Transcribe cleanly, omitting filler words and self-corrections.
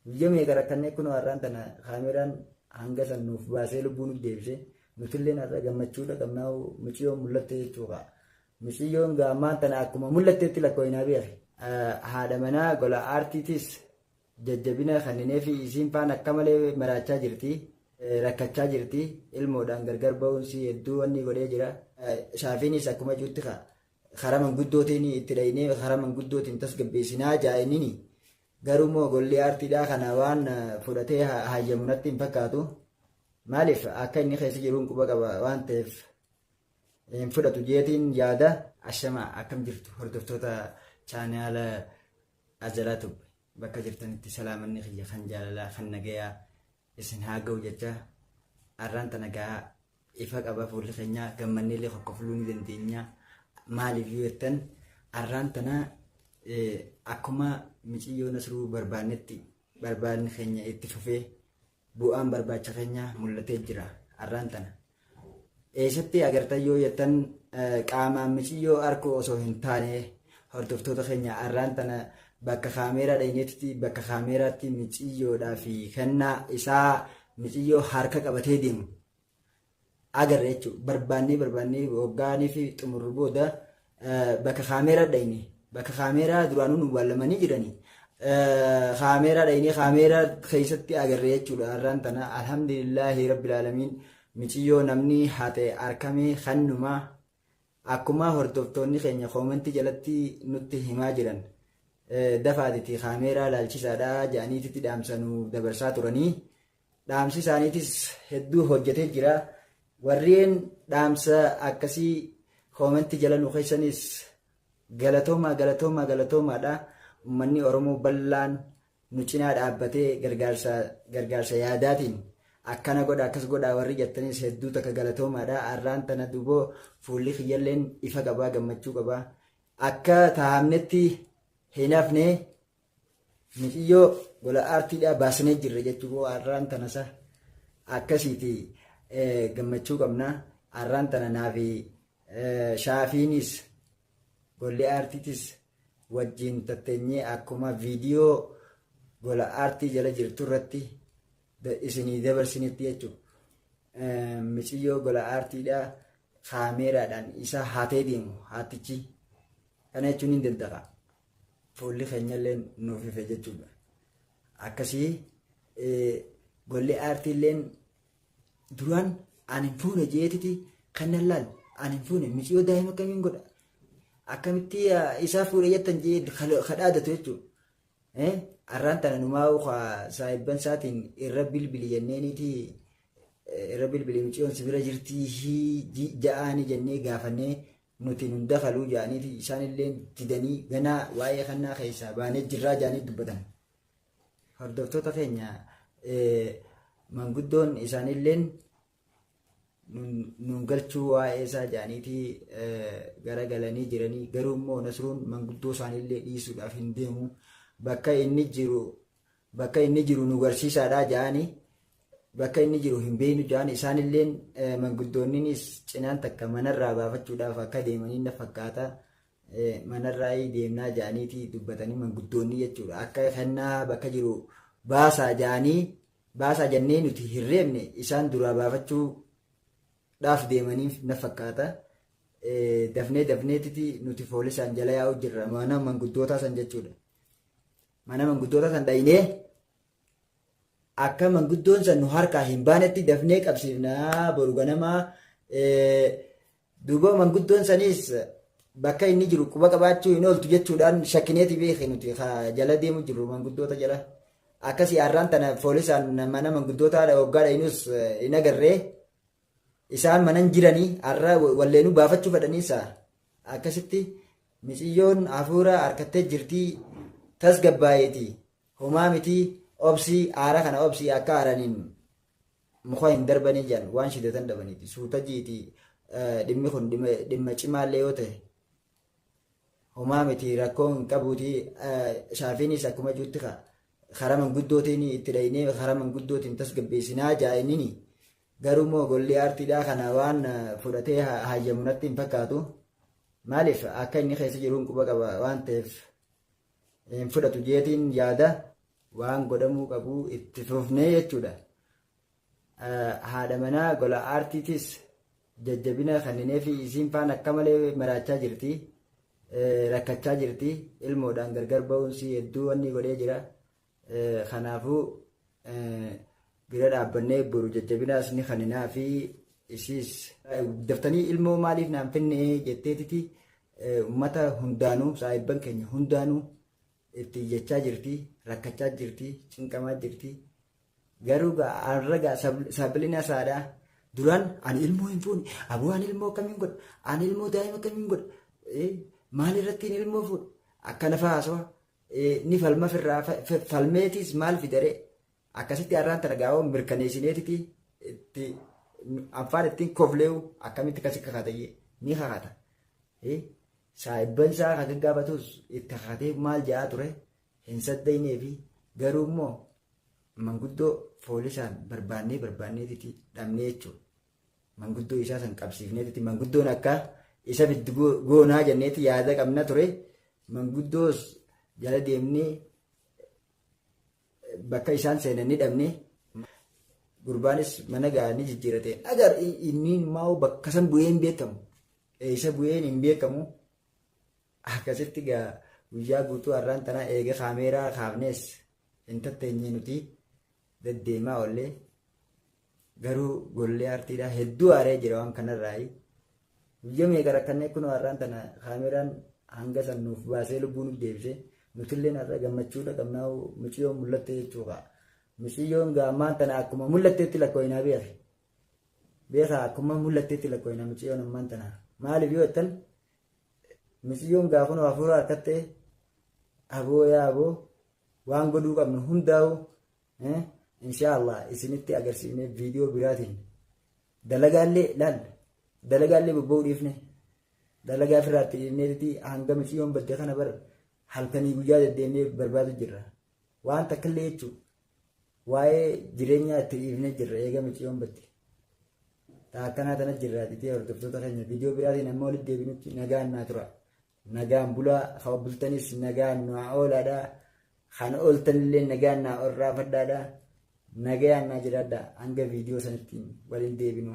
Biyya meeqa rakkannee kun har'aan tana kaameraan hanga san nuuf baasee lubbuu nuuf deebisee nutillee har'a gammachuudha qabnaa muciyyoon mul'atte jechuudha. Muciyyoon gaammaan tana akkuma mul'atteetti lakkoofnaa beeku. Haadha manaa gola aartiitis jajjabina kanneenii fi isiin faan akka malee maraachaa jirti. Rakkachaa jirti. Ilmoodhaan gargar ba'uunsi hedduu wanni godhee jira. Shaafiinis akkuma jirti karaa manguddootiin itti dhahinee karaa manguddootiin tasgabbeessinaa jaa'iniini. Garuu immoo golli aartiidhaa kana waan fudhatee hayyamu natti hin fakkaatu. Maaliif akka inni keessa jiruun quba qaba waan ta'eef hin fudhatu jeetiin yaada. Ashama akkam jirtu hordoftoota chaanaala Ajalaa bakka jirtanitti salaamanni kiyya kan jaalalaa kan nagayaa isin haa ga'u jecha har'aan tana gaa ifa qaba fuulli keenya gammannillee qoqqofluu ni dandeenya. Maaliif yoo jettan har'aan tana akkuma Muciyyoo Nasruu barbaanni keenya itti fufee bu'aan barbaacha keenya mul'atee jira. Har'aan tana eessatti agartan yoo jettan qaamaan Muciyyoo arkoo osoo hin taane hordoftoota keenya har'aan tana bakka kaameeraa dhayneetti bakka kaameeraatti Muciyyoodhaa fi kennaa isaa Muciyyoo harka qabatee deemu agarra jechuudha. Barbaannee waggaanii fi xumurru booda bakka kaameeraa dhayne bakka kaameeraa duraanuu nu ballamanii jiranii kaameeraa dhaynee kaameeraa keessatti agarra jechuudha. Har'aan tana alhamdulillaahi rabbil aalamiin Muciyyoo namni haate arkamee kannumaa akkuma hordoftoonni keenya koomentii jalatti nutti himaa jiran dafaatitti kaameeraa laalchisaadhaa jedhaniititti dhaamsanuu dabarsaa turanii dhaamsi isaaniitis hedduu hojjetee jira. Warreen dhaamsa akkasii koomentii jala nu keessanis galatoomaadha. Uummanni Oromoo bal'aan nu cinaa dhaabbatee gargaarsa yaadaatiin akkana godha akkas godha warri jettanis hedduu takka galatoomaadha. Har'aan tana duboo fuulli kiyyalleen ifa qabaa gammachuu qabaa akka taa'amnetti hin hafne Muciyyoo gola aartiidhaa baasnee jirra jechuudha. Har'aan tanasa akkasiiti gammachuu qabna. Har'aan tana naafi Shaafiinis golli aartiitis wajjin tatteenyee akkuma viidiyoo gola aartii jala jirtu irratti isinii dabarsinitti jechuudha. Muciyyoo gola aartiidhaa kaameeraadhaan isa haatee deemu haatichi kana jechuun hin danda'a. Fuulli keenyallee nuuf ife jechuudha. Akkasii golli aartiilleen duraan ani hin fuune jeetiti kan laal ani hin fuune Muciyyoo daa'ima akkamiin godha akkamitti isaa fuudhe jettan jee kadhaadatu jechuudha. Har'aan tana numaa saayibban isaatiin irra bilbili jenneeniiti irra bilbili Muciyyoon sibira jirtii ja'aanii jennee gaafannee nuti nun dafaluu jedhaniiti isaanillee didanii ganaa waa'ee kannaa keessaa baanee jirraa jedhanii dubbatan. Hordoftoota keenya manguddoon isaanilleen nun galchuu waa'ee isaa jedhaniiti garagalanii jiranii. Garuu immoo Nasruun manguddoo isaanillee dhiisuudhaaf hin deemu. Bakka inni jiru nu garsiisaadhaa jedhanii bakka inni jiru hin beeknu jedhanii isaanilleen manguddoonnis cinaan takka manarraa baafachuudhaaf akka deemanii na fakkaata. Manarraa deemnaa jedhaniiti dubbatanii manguddoonni jechuudha. Akka kennaa bakka jiru baasaa jennee nuti hin reebne isaan duraa baafachuudhaaf deemanii na fakkaata. Dafneetiti nuti foolisaan jala yaa'u jirra mana manguddootaa san jechuudha. Mana manguddoota san dhaynee akka manguddoon san nu harkaa hin baanetti dafnee qabsiifnaa boru ganamaa. Duuba manguddoon sanis bakka inni jiru quba qabaachuu hin ooltu jechuudhaan shakkineeti beekne nuti jala deemu jirru manguddoota jala. Akkasii har'aan tana foolisaan mana manguddoota waggaa dhaynus hin agarree isaan manan jiranii har'a walleenuu baafachuu fedhaniisa. Akkasitti Muciyyoon hafuura harkattee jirtii. Tasgabbaa'eeti homaa miti obsii aara kana obsii akka aaraniin muka hin darbanii jiran waan shidatan dhabaniiti. Suuta jiiti dhimmi kun dhimma cimaallee yoo ta'e homaa miti rakkoo hin qabuuti. Shaafiinis akkuma jirti karaa manguddootiin itti dhaynee karaa manguddootiin tasgabbeessinaa jaa'iniini. Garuu immoo golli aartiidhaa kana waan fudhatee hayyamu natti hin fakkaatu. Maaliif akka inni keessa jiruun quba qaba waan ta'eef hin fudhatu jeetiin yaada. waan godhamuu qabu itti fufnee jechuudha. Haadha manaa gola aartiitis jajjabina kanneen fi isiin faan akka malee maraachaa jirti. Rakkachaa jirti. Ilmoodhaan gargar ba'uunsi hedduu wanni godhee jira. Kanaafuu bira dhaabbannee boru jajjabinaas ni kanninaa fi isiis daftanii ilmoo maaliif naan finne jetteetiti uummata hundaanuu saayibban keenya hundaanuu itti iyyachaa jirti. Rakkachaa jirti. Cinqamaa jirti. Garuu arraga sabilina saadhaa duraan ani ilmoo hin fuune aboo ani ilmoo kamiin godha ani ilmoo daa'ima kamiin godha maalirratti ilmoo fuudha akkana fa'aasoo ni falma firraa falmeetis maal fidaree akkasitti har'aan targaa'oo mirkaneessineetiti itti afaan ittiin kofleewu akkamitti kasi kakatayyee ni kakata saayibban isaa kan gaggaafatus itti kakatee maal ja'a ture hin saddaynee fi garuu immoo manguddoo foolisaan barbaanneetiti dhabnee jechuudha. Manguddoo isaa san qabsiifneetiti manguddoon akka isa biddi goonaa jenneeti yaada qabna ture. Manguddoos jala deemnee bakka isaan seenanii dhabnee gurbaanis mana ga'anii jijjiirateen agar inni immoo bakka san bu'ee hin beekamu. Isa bu'een hin beekamu akkasitti guyyaa guutuu har'aan tanaa eega kaameeraa kaafnees hin tatteenye nuti. Deddeemaa ollee garuu gollee aartiidhaa hedduu aaree jira waan kanarraa guyyaa meeqa rakkannee kun har'aan tana kaameraan hanga san nuuf baasee lubbuu nuuf deebisee nutillee har'a gammachuudha qabnaa muciyyoon mul'atte jechuudha. Muciyyoon ammaan tana akkuma mul'atteetti lakkooyinaa beekaa akkuma mul'atteetti lakkooyinaa muciyyoon ammaan tana maaliif yoo jettan muciyyoon kun hafuura harkattee aboo yaa aboo waan godhuu qabnu hundaa'u. Inshaallah isinitti agarsiifnee viidiyoo biraatiin dalagaallee bobba'uu dhiifne dalagaa firaatti dhiifneeti hanga muciyyoon badde kana bar halkanii guyyaa deddeemnee barbaadu jirra waan takkillee jechuudha waa'ee jireenyaa itti dhiifnee jirra eega muciyyoon badde akkanaa tana jirraatitee hordoftoota keenya viidiyoo biraatiin amma walitti deebinutti nagaan naa tura nagaan bulaa haa bultanis nagaan naa oolaadhaa kan ooltanillee nagaan naa orraa faddaadhaa. Nagayaan naa jiraadha hanga viidiyoo sanatti waliin deebinu.